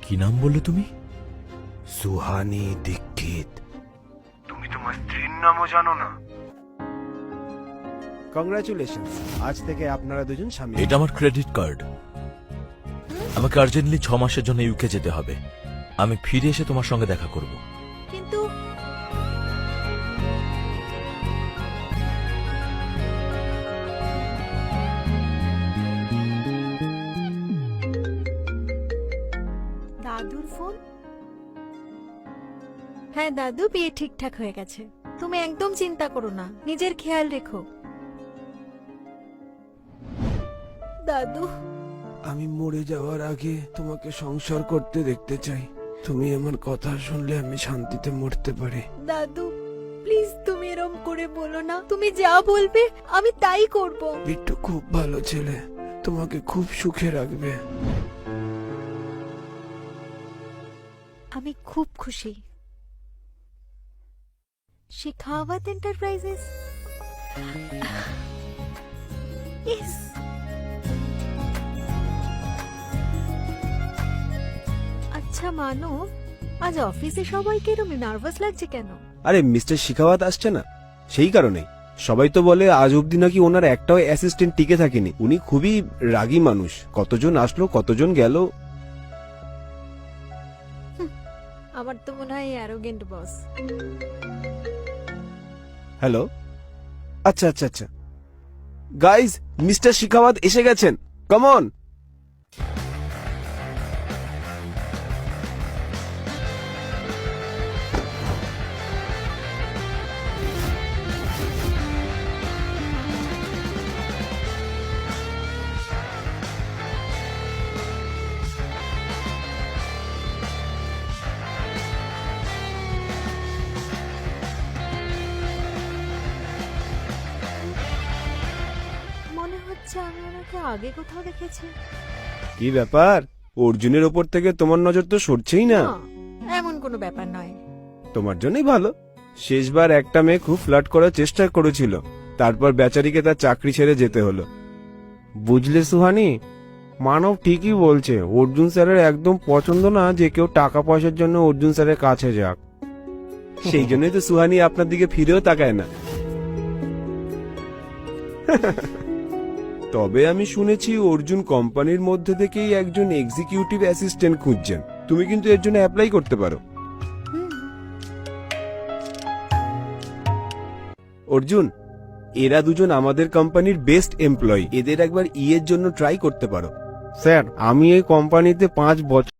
কি নাম বললে তুমি? সুহানি দীক্ষিত। তুমি তোমার স্ত্রীর নামও জানো না? কংগ্রাচুলেশন, আজ থেকে আপনারা দুজন স্বামী। এটা আমার ক্রেডিট কার্ড। আমাকে আর্জেন্টলি 6 মাসের জন্য ইউকে যেতে হবে। আমি ফিরে এসে তোমার সঙ্গে দেখা করব। কিন্তু দাদুর ফোন। হ্যাঁ দাদু, বিয়ে ঠিকঠাক হয়ে গেছে। তুমি একদম চিন্তা করো না, নিজের খেয়াল রেখো। দাদু, আমি মরে যাওয়ার আগে তোমাকে সংসার করতে দেখতে চাই। তুমি আমার কথা শুনলে আমি শান্তিতে মরতে পারি। দাদু প্লিজ তুমি এরম করে বলো না। তুমি যা বলবে আমি তাই করব। বিট্টু খুব ভালো ছেলে, তোমাকে খুব সুখে রাখবে। আমি খুব খুশি। শিখাওয়াত এন্টারপ্রাইজেস। ইস, আচ্ছা মানো, আজ অফিসে সবাইকে এরম নার্ভাস লাগছে কেন? আরে মিস্টার শিখাওয়াত আসছে না, সেই কারণে। সবাই তো বলে আজ অব্দি নাকি ওনার একটাও অ্যাসিস্ট্যান্ট টিকে থাকেনি। উনি খুবই রাগী মানুষ, কতজন আসলো কতজন গেল। আমার তো মনে হয় অ্যারোগেন্ট বস। হ্যালো, আচ্ছা আচ্ছা আচ্ছা, গাইজ মিস্টার শিখাওয়াত এসে গেছেন, কাম অন। মনে হচ্ছে আমি ওনাকে আগে কোথাও দেখেছি। কি ব্যাপার, অর্জুনের ওপর থেকে তোমার নজর তো সরছেই না। না, এমন কোনো ব্যাপার নয়। তোমার জন্যই ভালো। শেষবার একটা মেয়ে খুব ফ্লার্ট করার চেষ্টা করেছিল, তারপর বেচারিকে তার চাকরি ছেড়ে যেতে হলো। বুঝলে সুহানি, মানব ঠিকই বলছে, অর্জুন স্যারের একদম পছন্দ না যে কেউ টাকা পয়সার জন্য অর্জুন স্যারের কাছে যাক। সেই জন্যই তো সুহানি আপনার দিকে ফিরেও তাকায় না। তবে আমি শুনেছি অর্জুন কোম্পানির মধ্যে থেকেই একজন এক্সিকিউটিভ অ্যাসিস্ট্যান্ট খুঁজছেন। তুমি কিন্তু এর জন্য অ্যাপ্লাই করতে পারো। অর্জুন, এরা দুজন আমাদের কোম্পানির বেস্ট এমপ্লয়ি, এদের একবার এর জন্য ট্রাই করতে পারো। স্যার, আমি এই কোম্পানিতে 5 বছর